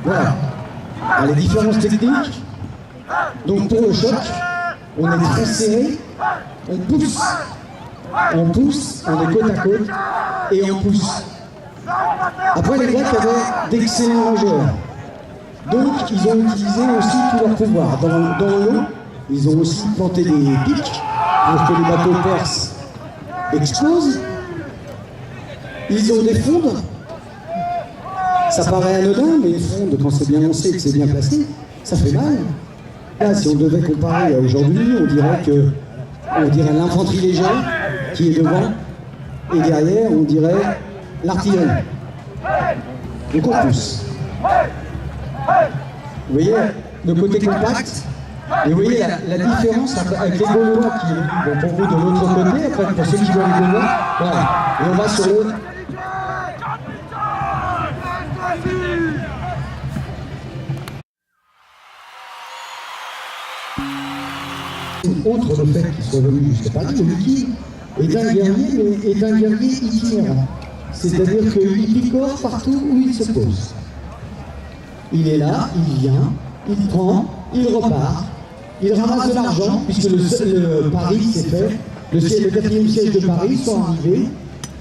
Voilà. Alors, les différences techniques. Donc pour le choc, on est très serré, on pousse, on est côte à côte et on pousse. Après, les Grecs avaient d'excellents nageurs. Donc, ils ont utilisé aussi tout leur pouvoir. Dans l'eau, ils ont aussi planté des pics pour que les bateaux perses explosent. Ils ont des fondes. Ça paraît anodin, mais une fonde, quand c'est bien lancé et que c'est bien placé, ça fait mal. Là, si on devait comparer à aujourd'hui, on dirait l'infanterie légère qui est devant, et derrière, on dirait l'artillerie. Donc on pousse. Vous voyez le côté compact, et vous voyez la différence avec les Gaulois qui est bon, pour vous de l'autre côté, après pour ceux qui voient les Gaulois, voilà. Et on va sur le. Outre le fait qu'il soit venu jusqu'à Paris, le Mickey est un guerrier, mais est un guerrier itinérant. C'est-à-dire qu'il picore partout où il se pose. Il est là, il vient, il prend, il repart, il ramasse de l'argent, puisque le Paris s'est fait, le 4e siège de Paris sont arrivés.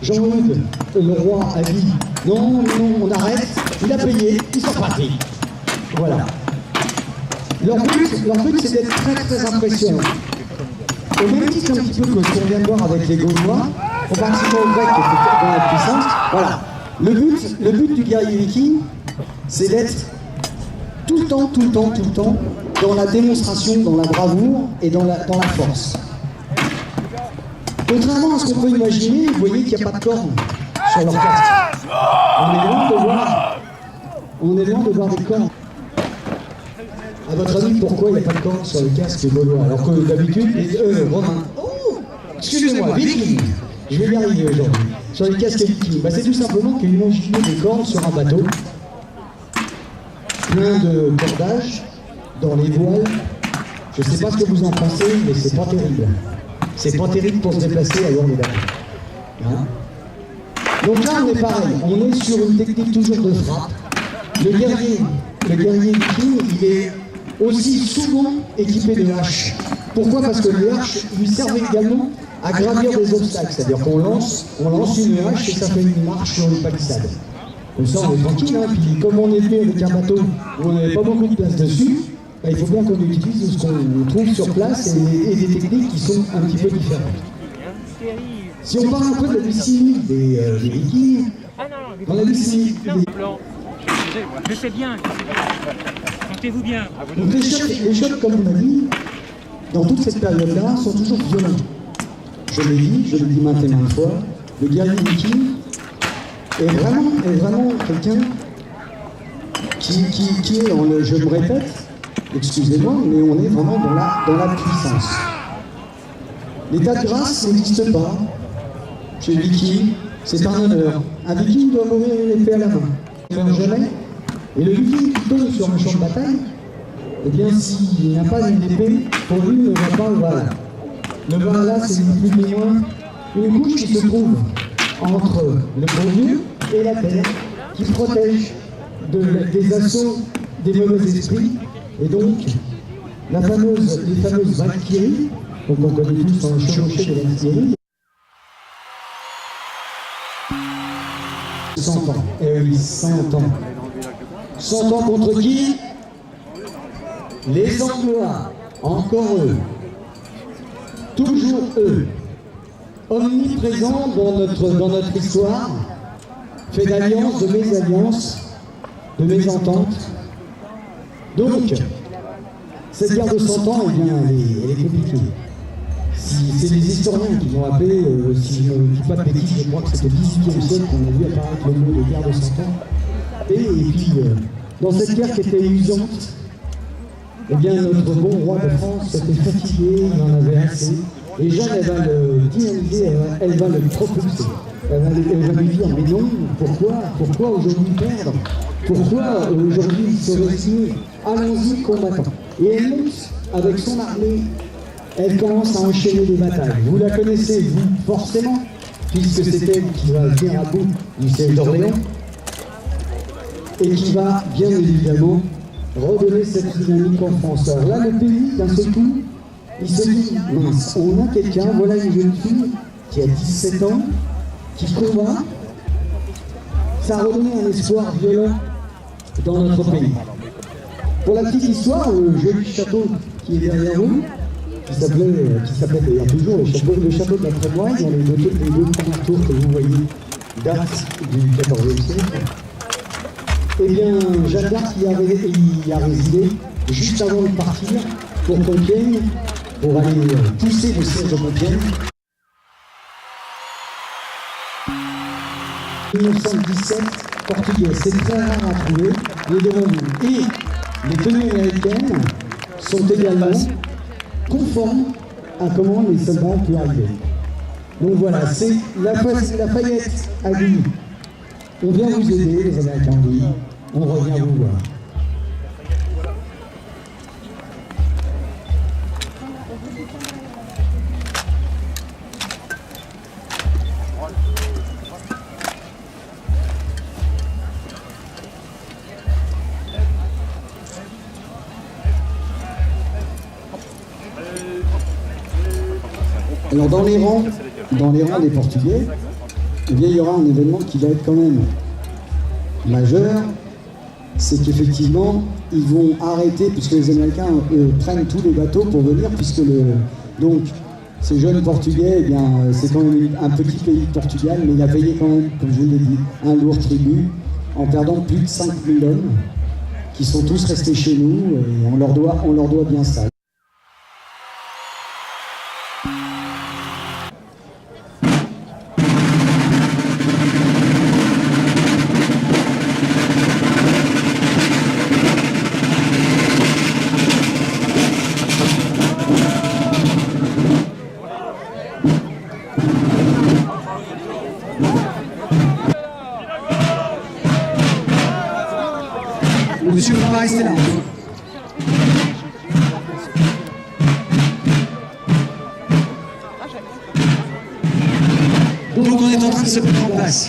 Jean-Hugues, le roi, a dit non, on arrête, il a payé, ils sont partis. Voilà. Leur but c'est d'être très très impressionnant. Au même titre un petit peu que ce qu'on vient de voir avec les Gaulois, comparativement aux Grecs qui étaient dans la puissance, voilà. Le but du guerrier viking, c'est d'être tout le temps dans la démonstration, dans la bravoure et dans la force. Contrairement à ce qu'on peut imaginer, vous voyez qu'il n'y a pas de cornes sur leur casque. On est loin de voir des cornes. À votre avis, pourquoi il n'y a pas de cornes sur le casque gaulois? Alors que d'habitude, romains. Oh, excusez-moi, viking. Je vais y arriver aujourd'hui. Sur les casques vikings, c'est tout simplement qu'imaginez des cornes sur un bateau, plein de cordages, dans les voiles. Je ne sais pas ce que vous en pensez, mais c'est pas terrible. C'est pas terrible pour se déplacer à bord des bateaux. Hein? Donc là, on est pareil. On est sur une technique toujours de frappe. Le guerrier viking, il est aussi souvent équipé de haches. Pourquoi? Parce que les haches lui servent également à gravir des obstacles. C'est-à-dire qu'on lance une hache et ça fait une marche sur une palissade. Comme ça, on est tranquille. Hein. Puis comme on est venu avec un bateau où on n'avait pas beaucoup de place dessus, il faut bien qu'on utilise ce qu'on trouve sur place et des techniques qui sont un petit peu différentes. Si on parle un peu de la discipline des Vikings, dans la discipline mais c'est bien, comptez-vous bien. Donc les chocs, comme on l'a dit, dans toute cette période-là, sont toujours violents. Je le dis maintes et maintes fois, le guerrier viking est vraiment quelqu'un qui est, je me répète, excusez-moi, mais on est vraiment dans la puissance. L'état de grâce n'existe pas chez le viking, c'est un honneur. Un viking doit mourir une épée à la main. Il ne meurt jamais. Et le viking qui tombe sur un champ de bataille, eh bien, s'il n'a pas une épée, pour lui, ne va pas le valaa. Le valaa, c'est ni plus ni moins une couche qui se trouve entre le bon Dieu et la terre, qui protège des assauts des mauvais esprits. Et donc, les fameuses Valkyries, donc on connaît tous dans le chevauché de Valkyrie, 100 ans. Eh oui, 100 ans. 100 ans contre qui? Les Anglois, encore eux. Toujours eux. Omniprésents dans notre histoire, fait d'alliances, de mésalliances, de mésententes. Donc, cette guerre de 100 ans, eh bien, elle est compliquée. C'est les historiens qui l'ont appelé, si je ne dis pas de bêtises, je crois que c'était au XVIIIe siècle qu'on a vu apparaître le mot de guerre de 100 ans. Et puis, dans cette guerre qui était usante, eh bien, notre bon roi de France était fatigué, il en avait assez. Et Jeanne, elle va le dynamiser, elle va le propulser. Elle va lui dire, mais non, pourquoi aujourd'hui perdre? Pourquoi aujourd'hui se résigner? Allons-y, combattants. Et elle monte avec son armée. Elle commence à enchaîner des batailles. Vous la connaissez, vous, forcément, puisque c'est elle qui va venir à bout du siège d'Orléans. et qui va bien évidemment redonner cette dynamique en France. Alors là, le pays, d'un seul coup, il se dit, mince, on a quelqu'un, voilà une jeune fille qui a 17 ans, qui combat. Ça a redonné un espoir violent dans notre pays. Pour la petite histoire, le joli château qui est derrière nous, qui s'appelle d'ailleurs toujours le château de la Trémoille, dans les deux premières tours que vous voyez datent du XIVe siècle. Eh bien, Jeanne d'Arc y a résidé juste avant de partir pour Compiègne, pour aller pousser le siège de Compiègne. 1917, portugais, c'est très rare à trouver, il est devant vous. Et les tenues américaines sont également conformes à comment les soldats ont pu arriver. Donc voilà, c'est Lafayette a dit, on vient vous aider, les Américains ont dit, on revient vous voir. Alors dans les rangs des Portugais, eh bien, il y aura un événement qui va être quand même majeur, c'est qu'effectivement, ils vont arrêter, puisque les Américains prennent tous les bateaux pour venir, puisque donc ces jeunes Portugais, eh bien, c'est quand même un petit pays de Portugal, mais il a payé quand même, comme je vous l'ai dit, un lourd tribut, en perdant plus de 5000 hommes, qui sont tous restés chez nous, et on leur doit bien ça. Monsieur, on va rester là. Donc on est en train de se mettre en place.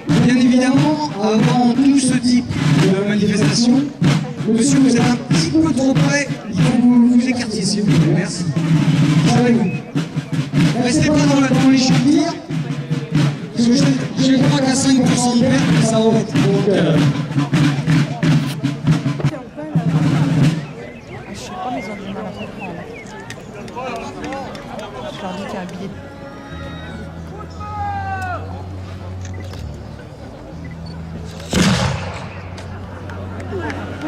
Bien évidemment, avant tout ce type de manifestation, monsieur, vous êtes un petit peu trop près, il faut que vous vous écartiez, s'il vous plaît. Merci. Savez-vous. Restez pas dans les chaudières, parce que j'ai le droit qu'à 5% de perte, ça va être. Donc, je sais pas, mais ils ont du mal à comprendre. Je leur dis qu'il y a un billet.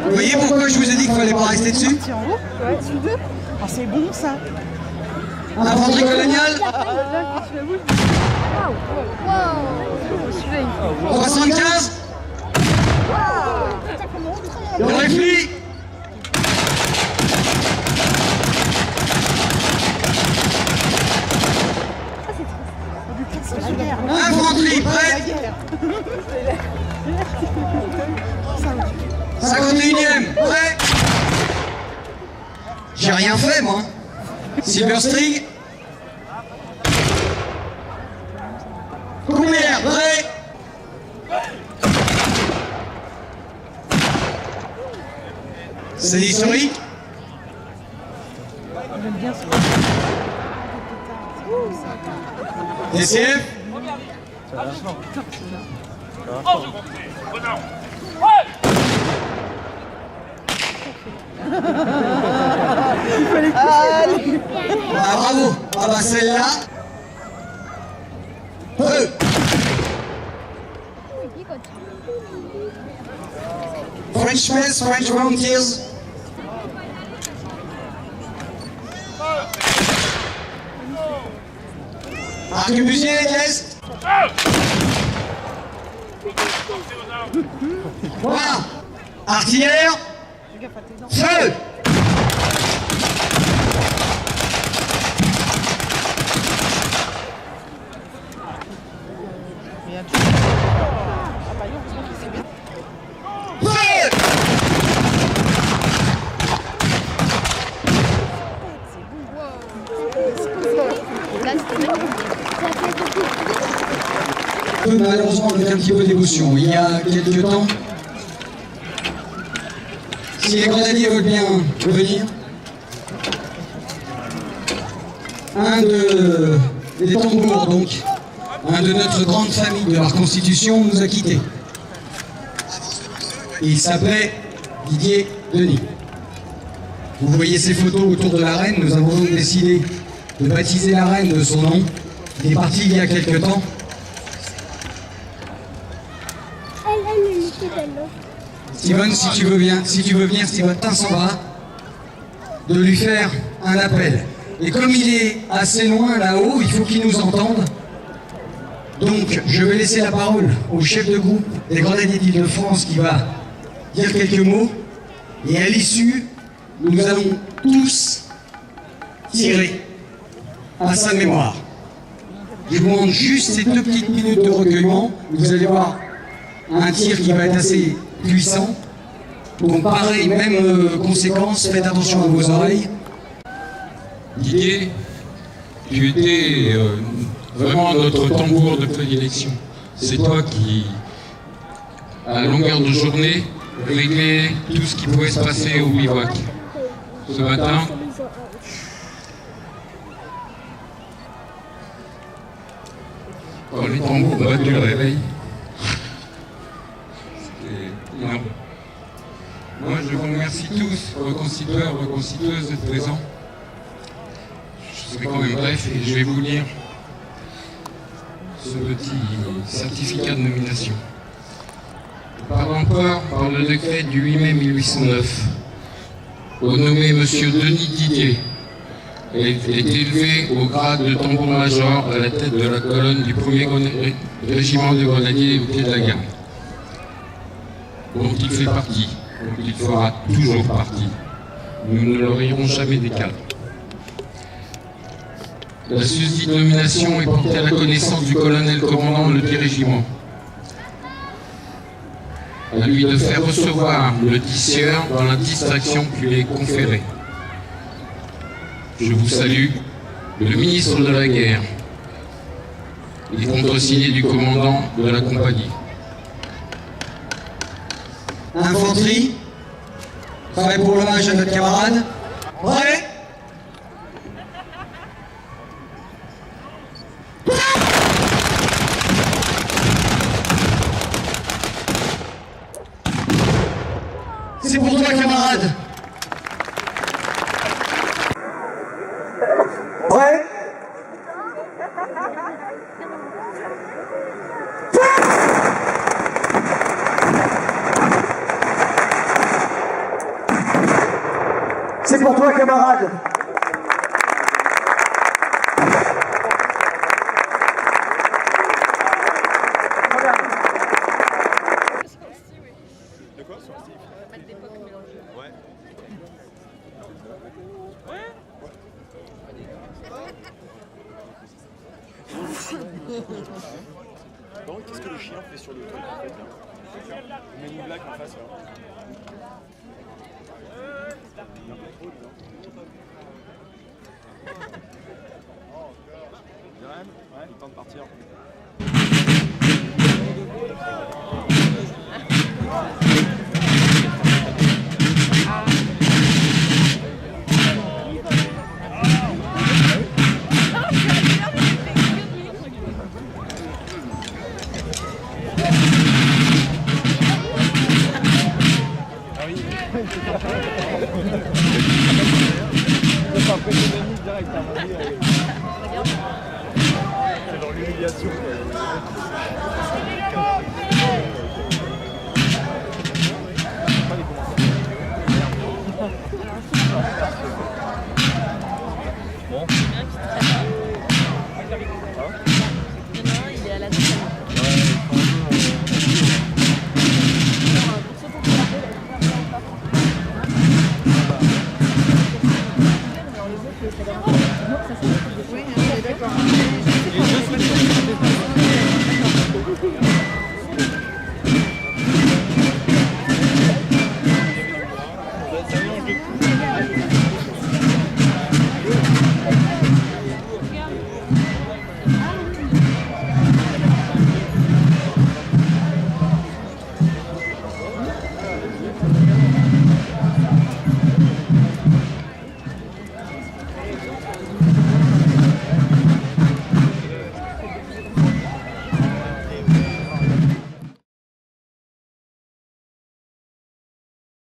Vous voyez pourquoi je vous ai dit qu'il fallait pas rester dessus? C'est en haut? Ouais, tu veux? Ah, c'est bon ça. Infanterie coloniale. 75. Le réfléchit. Infanterie prête. 51e prêt. J'ai rien fait moi. Silverstring. Combien prêt. C'est historique. J'aime bien ça. DCF. Ah, bravo. Ah bah celle-là. Feu. French Mess, French Volunteers. Arquebusier, yes. Voilà. Artillère. Feu. Malheureusement, on vient de petit peu d'émotion. Il y a quelques temps, si les grenadiers veulent bien venir, des tambours, donc, un de notre grande famille de la Constitution, nous a quittés. Il s'appelait Didier Denis. Vous voyez ces photos autour de la reine, nous avons donc décidé de baptiser la reine de son nom. Il est parti il y a quelque temps. Steven, si tu veux bien, Steven, t'en de lui faire un appel. Et comme il est assez loin là-haut, il faut qu'il nous entende. Donc, je vais laisser la parole au chef de groupe des Grenadiers d'Île-de-France qui va dire quelques mots. Et à l'issue, nous allons tous tirer à sa mémoire. Je vous demande juste ces 2 petites minutes de recueillement. Vous allez voir un tir qui va être assez puissant. Donc pareil, même conséquence, faites attention à vos oreilles. Didier, tu étais vraiment notre tambour de prédilection. C'est toi qui, à longueur de journée, réglais tout ce qui pouvait se passer au bivouac. Ce matin, quand les tambours ont battu le réveil, c'était énorme. Moi, je vous remercie tous, reconstituteurs, reconstitueuses, d'être présents. Je serai quand même bref et je vais vous lire ce petit certificat de nomination. Par l'empereur, par le décret du 8 mai 1809, au nommé M. Denis Didier est élevé au grade de tambour-major à la tête de la colonne du 1er régiment de grenadiers au pied de la garde, dont il fait partie, dont il fera toujours partie. Nous ne le rirons jamais des cadres. La susdite nomination est portée à la connaissance du colonel commandant le 10 régiment. À lui de faire recevoir le tisseur dans la distinction qui lui est conférée. Je vous salue, le ministre de la guerre et contresigné du commandant de la compagnie. Infanterie, prêt pour l'hommage à notre camarade. Prêt ? C'est pour toi, camarade. Prêt ? C'est pour toi, camarade. Bon, qu'est-ce que le chien fait sur le truc en fait là? On met une blague en face là. Jérém, ouais, il est temps de partir. Ça sera après direct,